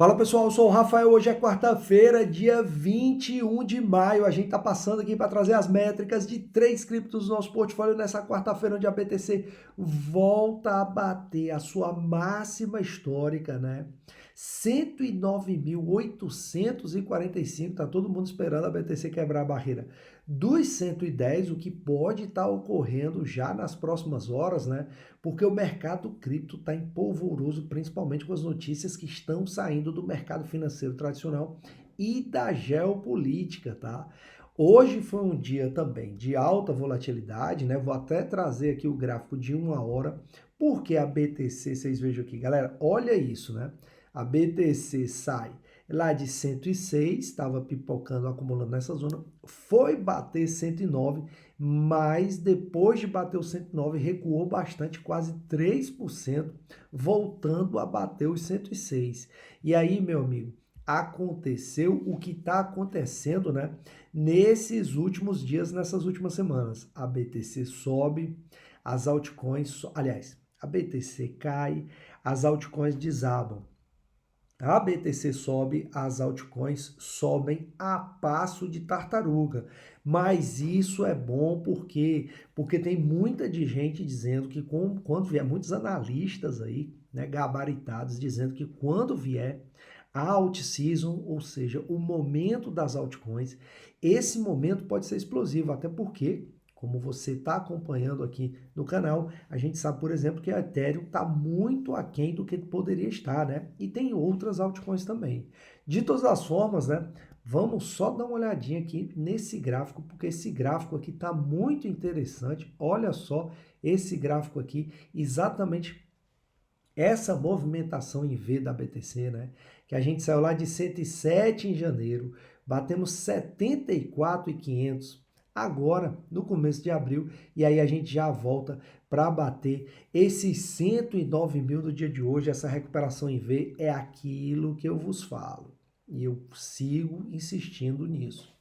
Fala pessoal, eu sou o Rafael. Hoje é quarta-feira, dia 21 de maio. A gente está passando aqui para trazer as métricas de três criptos do nosso portfólio nessa quarta-feira, onde a BTC volta a bater a sua máxima histórica, né? 109.845. Tá todo mundo esperando a BTC quebrar a barreira dos 110, o que pode estar ocorrendo já nas próximas horas, né? Porque o mercado cripto está em polvoroso, principalmente com as notícias que estão saindo do mercado financeiro tradicional e da geopolítica, tá? Hoje foi um dia também de alta volatilidade, né? Vou até trazer aqui o gráfico de uma hora, porque a BTC, vocês vejam aqui, galera, olha isso, né? A BTC sai lá de 106, estava pipocando, acumulando nessa zona, foi bater 109, mas depois de bater o 109, recuou bastante, quase 3%, voltando a bater os 106. E aí, meu amigo, aconteceu o que está acontecendo, né? Nesses últimos dias, nessas últimas semanas. A BTC sobe, as altcoins, aliás, a BTC cai, as altcoins desabam. A BTC sobe, as altcoins sobem a passo de tartaruga. Mas isso é bom porque tem muita de gente dizendo que quando vier, muitos analistas aí, né, gabaritados, dizendo que quando vier a alt season, ou seja, o momento das altcoins, esse momento pode ser explosivo, até porque como você está acompanhando aqui no canal, a gente sabe, por exemplo, que a Ethereum está muito aquém do que poderia estar, né? E tem outras altcoins também. De todas as formas, né? Vamos só dar uma olhadinha aqui nesse gráfico, porque esse gráfico aqui está muito interessante. Olha só esse gráfico aqui, exatamente essa movimentação em V da BTC, né? Que a gente saiu lá de 107 em janeiro, batemos 74.500 agora no começo de abril, e aí a gente já volta para bater esses 109 mil do dia de hoje. Essa recuperação em V é aquilo que eu vos falo, e eu sigo insistindo nisso.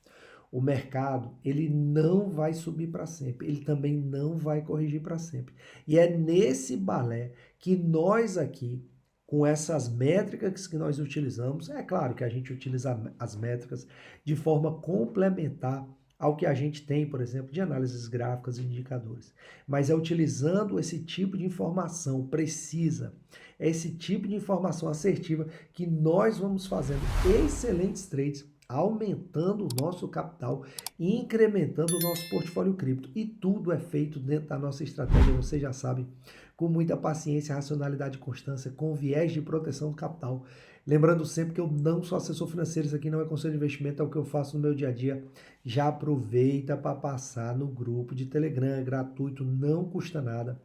O mercado, ele não vai subir para sempre, ele também não vai corrigir para sempre. E é nesse balé que nós aqui, com essas métricas que nós utilizamos, é claro que a gente utiliza as métricas de forma complementar ao que a gente tem, por exemplo, de análises gráficas e indicadores. Mas é utilizando esse tipo de informação precisa, é esse tipo de informação assertiva que nós vamos fazendo excelentes trades, aumentando o nosso capital e incrementando o nosso portfólio cripto. E tudo é feito dentro da nossa estratégia, você já sabe, com muita paciência, racionalidade e constância, com viés de proteção do capital. Lembrando sempre que eu não sou assessor financeiro, isso aqui não é conselho de investimento, é o que eu faço no meu dia a dia. Já aproveita para passar no grupo de Telegram, é gratuito, não custa nada.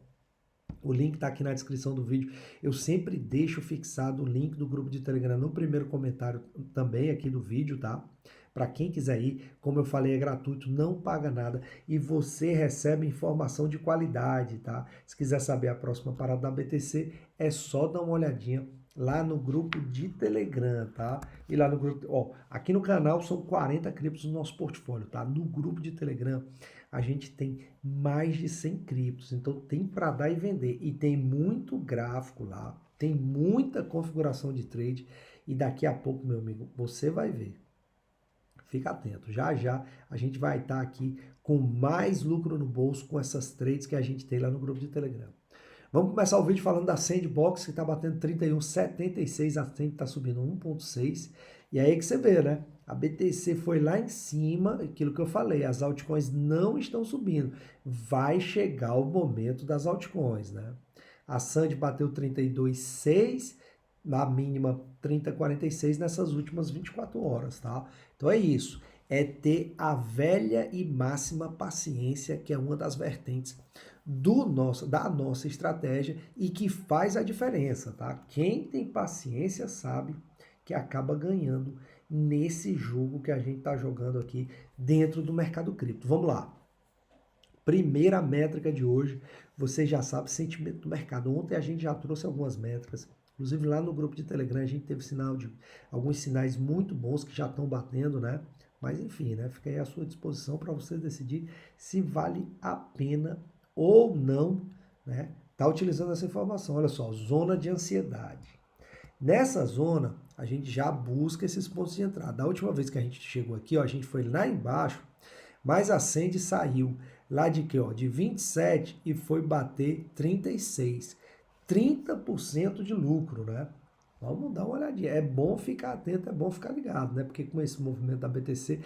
O link está aqui na descrição do vídeo. Eu sempre deixo fixado o link do grupo de Telegram no primeiro comentário também aqui do vídeo, tá? Para quem quiser ir, como eu falei, é gratuito, não paga nada e você recebe informação de qualidade, tá? Se quiser saber a próxima parada da BTC, é só dar uma olhadinha lá no grupo de Telegram, tá? E lá no grupo, ó, aqui no canal são 40 criptos no nosso portfólio, tá? No grupo de Telegram a gente tem mais de 100 criptos, então tem para dar e vender. E tem muito gráfico lá, tem muita configuração de trade e daqui a pouco, meu amigo, você vai ver. Fica atento, já já a gente vai estar aqui com mais lucro no bolso com essas trades que a gente tem lá no grupo de Telegram. Vamos começar o vídeo falando da Sandbox, que está batendo 31,76, a Sand está subindo 1,6. E aí que você vê, né? A BTC foi lá em cima, aquilo que eu falei, as altcoins não estão subindo. Vai chegar o momento das altcoins, né? A Sand bateu 32,6, na mínima 30,46 nessas últimas 24 horas, tá? Então é isso. É ter a velha e máxima paciência, que é uma das vertentes da nossa estratégia e que faz a diferença, tá? Quem tem paciência sabe que acaba ganhando nesse jogo que a gente está jogando aqui dentro do mercado cripto. Vamos lá. Primeira métrica de hoje, você já sabe, sentimento do mercado. Ontem a gente já trouxe algumas métricas, inclusive lá no grupo de Telegram a gente teve alguns sinais muito bons que já estão batendo, né? Mas enfim, né? Fica aí à sua disposição para você decidir se vale a pena ou não, né? Tá utilizando essa informação. Olha só, zona de ansiedade. Nessa zona, a gente já busca esses pontos de entrada. Da última vez que a gente chegou aqui, ó, a gente foi lá embaixo, mas a Sandy saiu lá de quê? Ó, de 27 e foi bater 36. 30% de lucro, né? Vamos dar uma olhadinha. É bom ficar atento, é bom ficar ligado, né? Porque com esse movimento da BTC,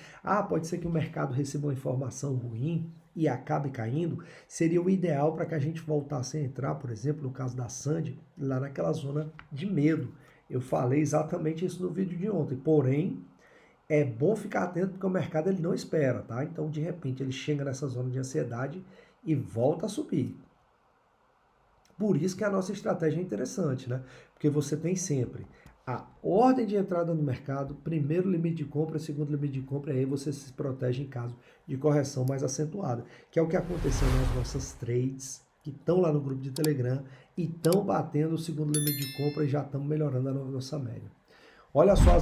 pode ser que o mercado receba uma informação ruim e acabe caindo. Seria o ideal para que a gente voltasse a entrar, por exemplo, no caso da Sandy, lá naquela zona de medo. Eu falei exatamente isso no vídeo de ontem. Porém, é bom ficar atento porque o mercado ele não espera, tá? Então, de repente, ele chega nessa zona de ansiedade e volta a subir. Por isso que a nossa estratégia é interessante, né? Porque você tem sempre a ordem de entrada no mercado, primeiro limite de compra, segundo limite de compra, e aí você se protege em caso de correção mais acentuada, que é o que aconteceu nas nossas trades, que estão lá no grupo de Telegram e estão batendo o segundo limite de compra e já estamos melhorando a nossa média. Olha só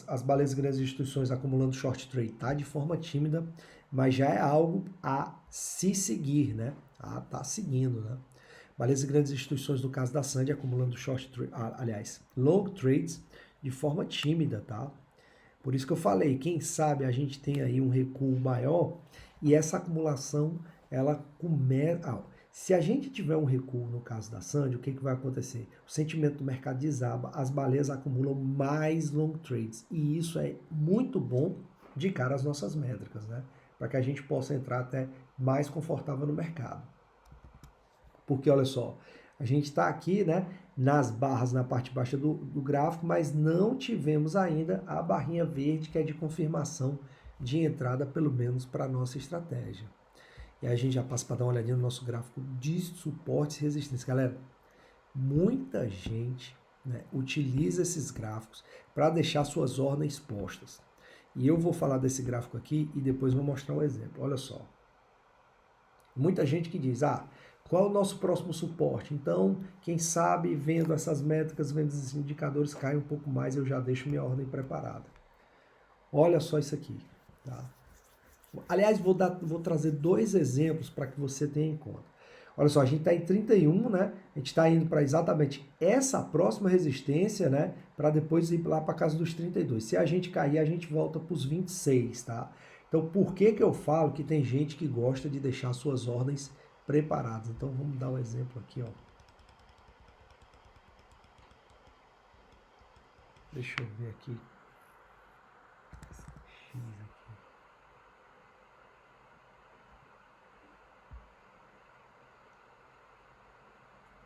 as baleias de grandes instituições acumulando short trade, tá? De forma tímida, mas já é algo a se seguir, né? Tá seguindo, né? Baleias de grandes instituições, no caso da Sandy, acumulando long trades de forma tímida, tá? Por isso que eu falei, quem sabe a gente tem aí um recuo maior e essa acumulação, ela começa... Se a gente tiver um recuo no caso da Sandy, o que vai acontecer? O sentimento do mercado desaba, as baleias acumulam mais long trades. E isso é muito bom de cara às nossas métricas, né? Para que a gente possa entrar até mais confortável no mercado. Porque, olha só, a gente está aqui, né, nas barras na parte baixa do gráfico, mas não tivemos ainda a barrinha verde, que é de confirmação de entrada, pelo menos para a nossa estratégia. E aí a gente já passa para dar uma olhadinha no nosso gráfico de suporte e resistência. Galera, muita gente, né, utiliza esses gráficos para deixar suas ordens postas. E eu vou falar desse gráfico aqui e depois vou mostrar um exemplo. Olha só. Muita gente que diz, qual é o nosso próximo suporte? Então, quem sabe, vendo essas métricas, vendo esses indicadores, cai um pouco mais, eu já deixo minha ordem preparada. Olha só isso aqui, tá? Aliás, vou trazer dois exemplos para que você tenha em conta. Olha só, a gente está em 31, né? A gente está indo para exatamente essa próxima resistência, né? Para depois ir lá para casa dos 32. Se a gente cair, a gente volta para os 26, tá? Então, por que eu falo que tem gente que gosta de deixar suas ordens preparadas? Então, vamos dar um exemplo aqui, ó. Deixa eu ver aqui. X aqui.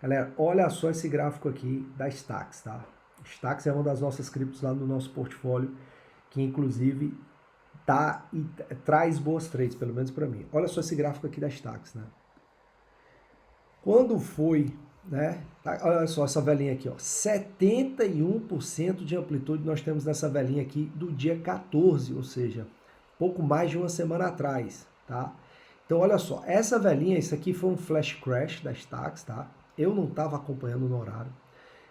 Galera, olha só esse gráfico aqui da Stax, tá? Stax é uma das nossas criptos lá no nosso portfólio, que inclusive traz boas trades, pelo menos para mim. Olha só esse gráfico aqui da Stax, né? Quando foi, né? Olha só essa velhinha aqui, ó. 71% de amplitude nós temos nessa velhinha aqui do dia 14, ou seja, pouco mais de uma semana atrás, tá? Então, olha só, essa velhinha, isso aqui foi um flash crash da Stax, tá? Eu não estava acompanhando no horário,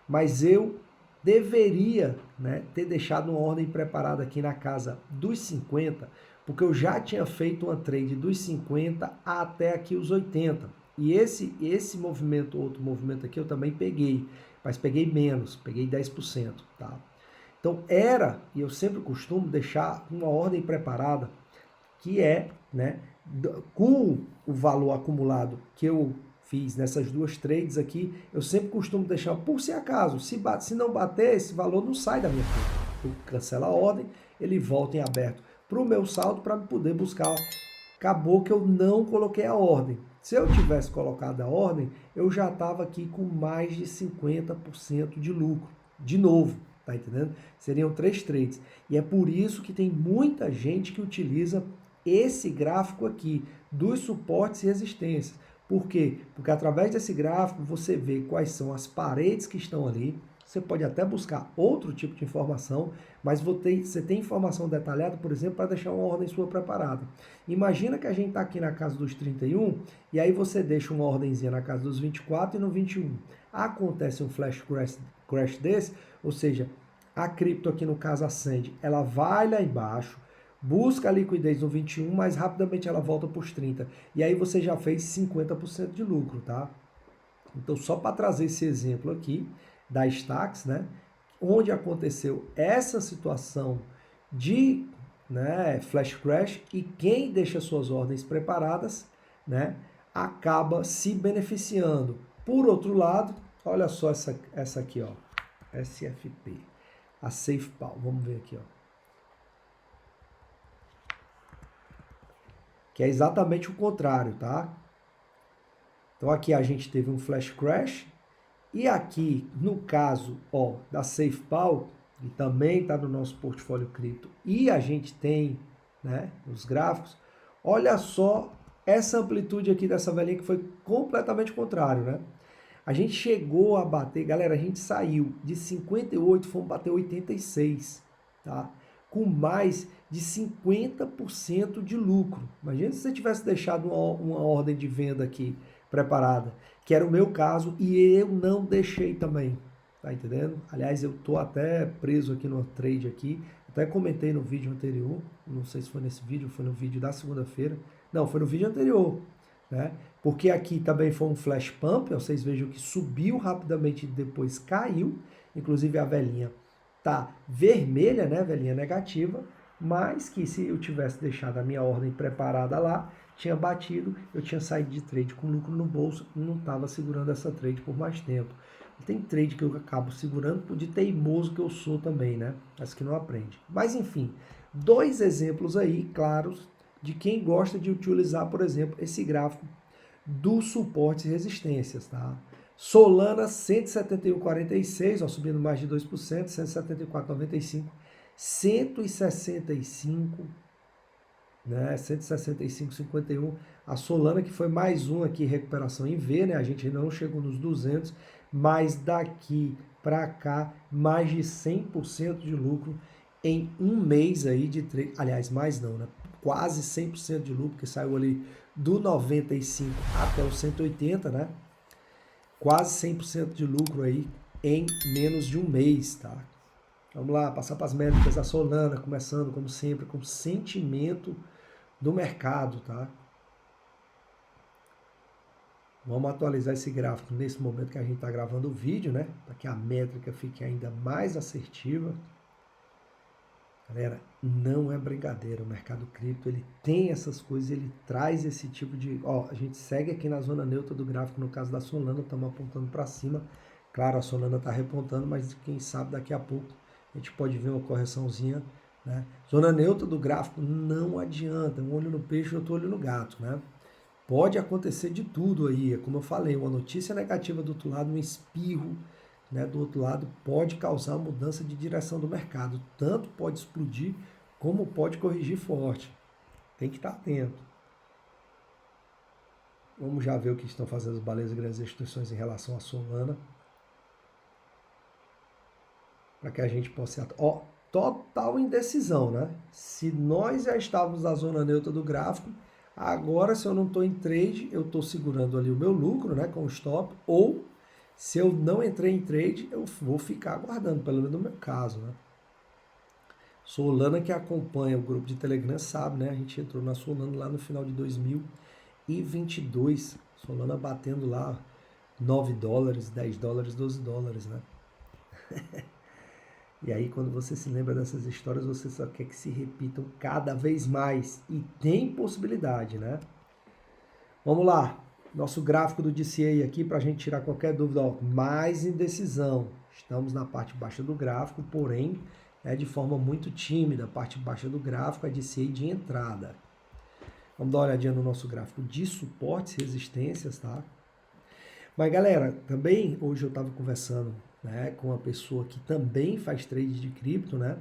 mas eu deveria, né, ter deixado uma ordem preparada aqui na casa dos 50, porque eu já tinha feito uma trade dos 50 até aqui os 80. E esse movimento, outro movimento aqui, eu também peguei, mas peguei menos, peguei 10%, tá? Então, e eu sempre costumo deixar uma ordem preparada, que é, né, com o valor acumulado que eu fiz nessas duas trades aqui, eu sempre costumo deixar, por se acaso, se não bater, esse valor não sai da minha conta. Eu cancelo a ordem, ele volta em aberto para o meu saldo para poder buscar. Acabou que eu não coloquei a ordem. Se eu tivesse colocado a ordem, eu já estava aqui com mais de 50% de lucro. De novo, tá entendendo? Seriam 3 trades. E é por isso que tem muita gente que utiliza esse gráfico aqui, dos suportes e resistências. Por quê? Porque através desse gráfico você vê quais são as paredes que estão ali. Você pode até buscar outro tipo de informação, mas você tem informação detalhada, por exemplo, para deixar uma ordem sua preparada. Imagina que a gente está aqui na casa dos 31, e aí você deixa uma ordenzinha na casa dos 24 e no 21. Acontece um flash crash desse, ou seja, a cripto aqui no caso a Sandy, ela vai lá embaixo, busca a liquidez no 21, mas rapidamente ela volta para os 30. E aí você já fez 50% de lucro, tá? Então, só para trazer esse exemplo aqui da Stax, né? onde aconteceu essa situação de, né, flash crash, e quem deixa suas ordens preparadas, né, acaba se beneficiando. Por outro lado, olha só essa aqui, ó, SFP, a SafePal, vamos ver aqui, ó. Que é exatamente o contrário, tá? Então aqui a gente teve um flash crash, e aqui, no caso, ó, da SafePal, que também está no nosso portfólio cripto, e a gente tem, né, os gráficos, olha só essa amplitude aqui dessa velhinha que foi completamente contrário, né? A gente chegou a bater, galera, a gente saiu de 58, fomos bater 86, tá? Com mais de 50% de lucro. Imagina se você tivesse deixado uma ordem de venda aqui preparada, que era o meu caso, e eu não deixei também, tá entendendo? Aliás, eu tô até preso aqui no trade aqui, até comentei no vídeo anterior, não sei se foi nesse vídeo, foi no vídeo da segunda-feira, não, foi no vídeo anterior, né? Porque aqui também foi um flash pump, vocês vejam que subiu rapidamente e depois caiu, inclusive a velhinha tá vermelha, né, velhinha negativa, mas que se eu tivesse deixado a minha ordem preparada lá, tinha batido, eu tinha saído de trade com lucro no bolso e não estava segurando essa trade por mais tempo. Tem trade que eu acabo segurando de teimoso que eu sou também, né? Mas que não aprende. Mas enfim, dois exemplos aí claros de quem gosta de utilizar, por exemplo, esse gráfico dos suportes e resistências, tá? Solana 171,46, ó, subindo mais de 2%, 174,95, 165, né, 165,51. A Solana, que foi mais um aqui, recuperação em V, né? A gente ainda não chegou nos 200, mas daqui para cá, mais de 100% de lucro em um mês aí de trade. Aliás, mais não, né? Quase 100% de lucro, que saiu ali do 95 até o 180, né? Quase 100% de lucro aí em menos de um mês, tá? Vamos lá, passar para as métricas da Solana, começando, como sempre, com sentimento do mercado, tá? Vamos atualizar esse gráfico nesse momento que a gente está gravando o vídeo, né? Para que a métrica fique ainda mais assertiva. Galera, não é brincadeira, o mercado cripto, ele tem essas coisas, ele traz esse tipo de... Ó, a gente segue aqui na zona neutra do gráfico, no caso da Solana, estamos apontando para cima. Claro, a Solana está repontando, mas quem sabe daqui a pouco a gente pode ver uma correçãozinha, né? Zona neutra do gráfico não adianta, um olho no peixe e outro olho no gato, né? Pode acontecer de tudo aí, como eu falei, uma notícia negativa do outro lado, um espirro, né, do outro lado, pode causar mudança de direção do mercado. Tanto pode explodir, como pode corrigir forte. Tem que estar atento. Vamos já ver o que estão fazendo as baleias e grandes instituições em relação à Solana. Para que a gente possa... Ó, total indecisão, né? Se nós já estávamos na zona neutra do gráfico, agora se eu não estou em trade, eu estou segurando ali o meu lucro, né, com o stop, ou se eu não entrei em trade, eu vou ficar aguardando, pelo menos no meu caso, né? Solana, que acompanha o grupo de Telegram, sabe, né? A gente entrou na Solana lá no final de 2022. Solana batendo lá 9 dólares, 10 dólares, 12 dólares, né? E aí, quando você se lembra dessas histórias, você só quer que se repitam cada vez mais. E tem possibilidade, né? Vamos lá. Nosso gráfico do DCA aqui, para a gente tirar qualquer dúvida. Ó, mais indecisão. Estamos na parte baixa do gráfico, porém, é de forma muito tímida. A parte baixa do gráfico é DCA de entrada. Vamos dar uma olhadinha no nosso gráfico de suportes e resistências, tá? Mas, galera, também hoje eu estava conversando, né, com uma pessoa que também faz trade de cripto, né?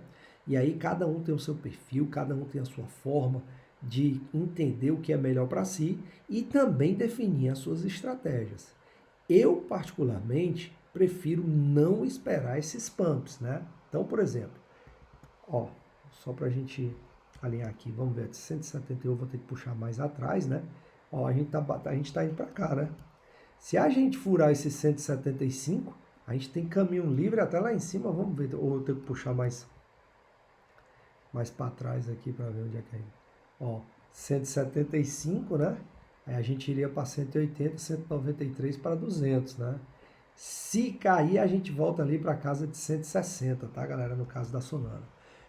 E aí cada um tem o seu perfil, cada um tem a sua forma de entender o que é melhor para si e também definir as suas estratégias. Eu, particularmente, prefiro não esperar esses pumps, né? Então, por exemplo, ó, só para a gente alinhar aqui, vamos ver, 171 vou ter que puxar mais atrás, né? Ó, a gente tá indo para cá, né? Se a gente furar esse 175, a gente tem caminho livre até lá em cima, vamos ver, ou eu tenho que puxar mais para trás aqui para ver onde é que é. Ó, 175, né? Aí a gente iria para 180, 193 para 200, né? Se cair, a gente volta ali para casa de 160, tá, galera? No caso da Solana.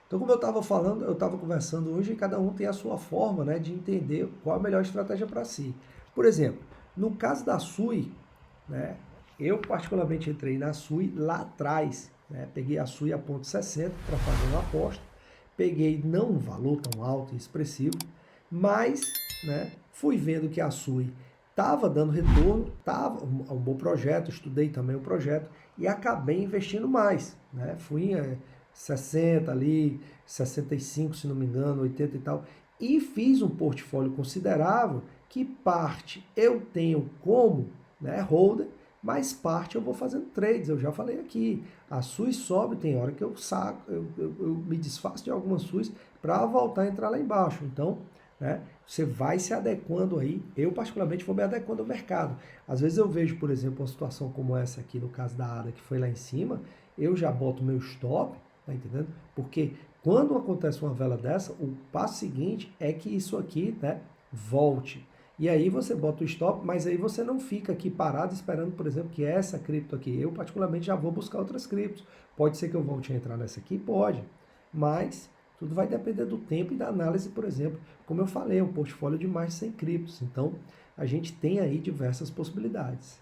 Então, como eu estava falando, eu estava conversando hoje, e cada um tem a sua forma, né, de entender qual a melhor estratégia para si. Por exemplo, no caso da SUI, né, eu particularmente entrei na SUI lá atrás, né, peguei a SUI a 0,60 para fazer uma aposta, peguei não um valor tão alto e expressivo, mas, né, fui vendo que a SUI estava dando retorno, estava um bom projeto, estudei também o projeto e acabei investindo mais, né? Fui em 60 ali, 65 se não me engano, 80 e tal, e fiz um portfólio considerável que parte eu tenho como, né, holder, mas parte eu vou fazendo trades, eu já falei aqui. A SUI sobe, tem hora que eu saco, eu me desfaço de algumas SUIs para voltar a entrar lá embaixo. Então, né, você vai se adequando aí. Eu, particularmente, vou me adequando ao mercado. Às vezes eu vejo, por exemplo, uma situação como essa aqui, no caso da ADA, que foi lá em cima, eu já boto meu stop, tá entendendo? Porque quando acontece uma vela dessa, o passo seguinte é que isso aqui, né, volte. E aí você bota o stop, mas aí você não fica aqui parado esperando, por exemplo, que essa cripto aqui, eu particularmente já vou buscar outras criptos. Pode ser que eu volte a entrar nessa aqui? Pode. Mas tudo vai depender do tempo e da análise, por exemplo. Como eu falei, é um portfólio de mais de 100 criptos. Então, a gente tem aí diversas possibilidades.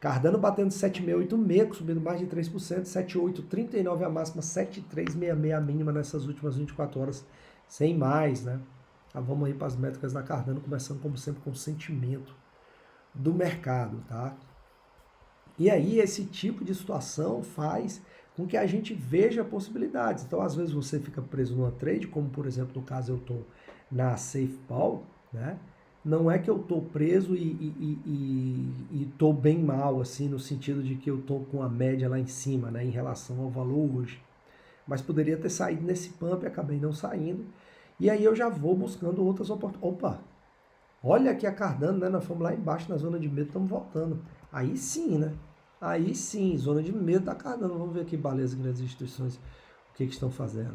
Cardano batendo 7,686, subindo mais de 3%, 7,839 a máxima, 7,366 a mínima nessas últimas 24 horas, sem mais, né? Vamos aí para as métricas da Cardano, começando como sempre com o sentimento do mercado, tá? E aí esse tipo de situação faz com que a gente veja possibilidades. Então, às vezes você fica preso numa trade, como por exemplo no caso eu estou na SafePal, né? Não é que eu estou preso e estou bem mal, assim, no sentido de que eu estou com a média lá em cima, né, em relação ao valor hoje. Mas poderia ter saído nesse pump e acabei não saindo. E aí eu já vou buscando outras oportunidades. Opa, olha aqui a Cardano, né? Nós fomos lá embaixo na zona de medo, estamos voltando. Aí sim, né? Aí sim, zona de medo da Cardano. Vamos ver aqui, beleza, grandes instituições, o que estão fazendo.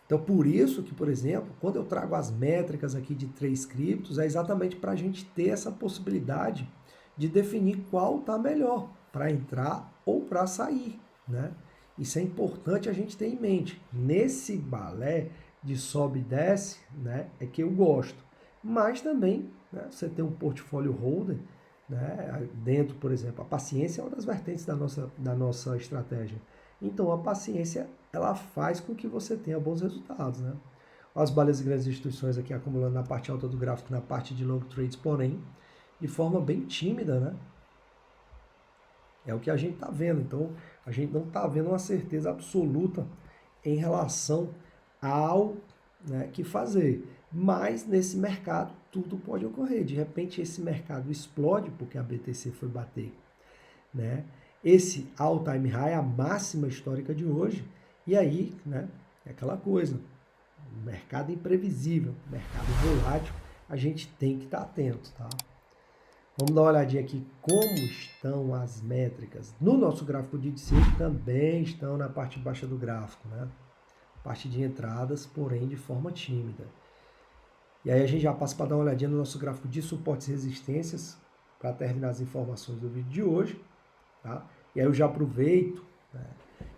Então, por isso que, por exemplo, quando eu trago as métricas aqui de 3 criptos, é exatamente para a gente ter essa possibilidade de definir qual está melhor, para entrar ou para sair, né? Isso é importante a gente ter em mente. Nesse balé de sobe e desce, né, é que eu gosto. Mas também, né, você tem um portfólio holder, né, dentro, por exemplo, a paciência é uma das vertentes da nossa estratégia. Então, a paciência, ela faz com que você tenha bons resultados, né? As baleias e grandes instituições aqui acumulando na parte alta do gráfico, na parte de long trades, porém, de forma bem tímida, né? É o que a gente está vendo. Então, a gente não está vendo uma certeza absoluta em relação ao, né, que fazer. Mas nesse mercado tudo pode ocorrer. De repente esse mercado explode porque a BTC foi bater, né, esse all-time high, a máxima histórica de hoje. E aí, né, é aquela coisa. Mercado imprevisível, mercado volátil, a gente tem que estar atento, tá? Vamos dar uma olhadinha aqui como estão as métricas. No nosso gráfico de DCA também estão na parte baixa do gráfico, né? Parte de entradas, porém de forma tímida. E aí a gente já passa para dar uma olhadinha no nosso gráfico de suportes e resistências para terminar as informações do vídeo de hoje, tá? E aí eu já aproveito, né?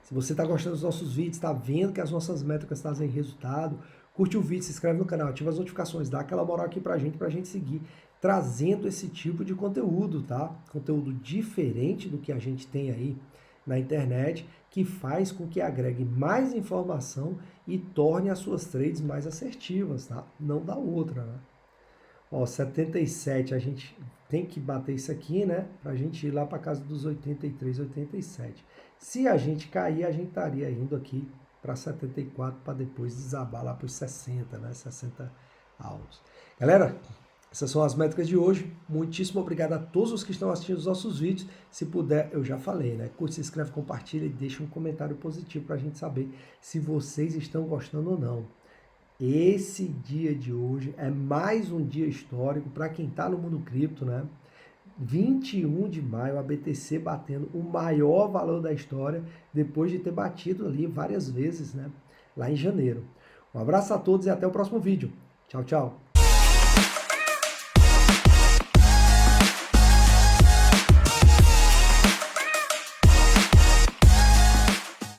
Se você está gostando dos nossos vídeos, está vendo que as nossas métricas trazem resultado, curte o vídeo, se inscreve no canal, ativa as notificações, dá aquela moral aqui pra gente seguir trazendo esse tipo de conteúdo, tá? Conteúdo diferente do que a gente tem aí na internet, que faz com que agregue mais informação e torne as suas trades mais assertivas, tá? Não da outra, né? Ó, 77, a gente tem que bater isso aqui, né? Pra gente ir lá para casa dos 83, 87. Se a gente cair, a gente estaria indo aqui para 74 para depois desabar lá para os 60, né? 60 alvos. Galera, essas são as métricas de hoje. Muitíssimo obrigado a todos os que estão assistindo os nossos vídeos. Se puder, eu já falei, né? Curte, se inscreve, compartilha e deixa um comentário positivo para a gente saber se vocês estão gostando ou não. Esse dia de hoje é mais um dia histórico para quem está no mundo cripto, né? 21 de maio, a BTC batendo o maior valor da história, depois de ter batido ali várias vezes, né? Lá em janeiro. Um abraço a todos e até o próximo vídeo. Tchau, tchau.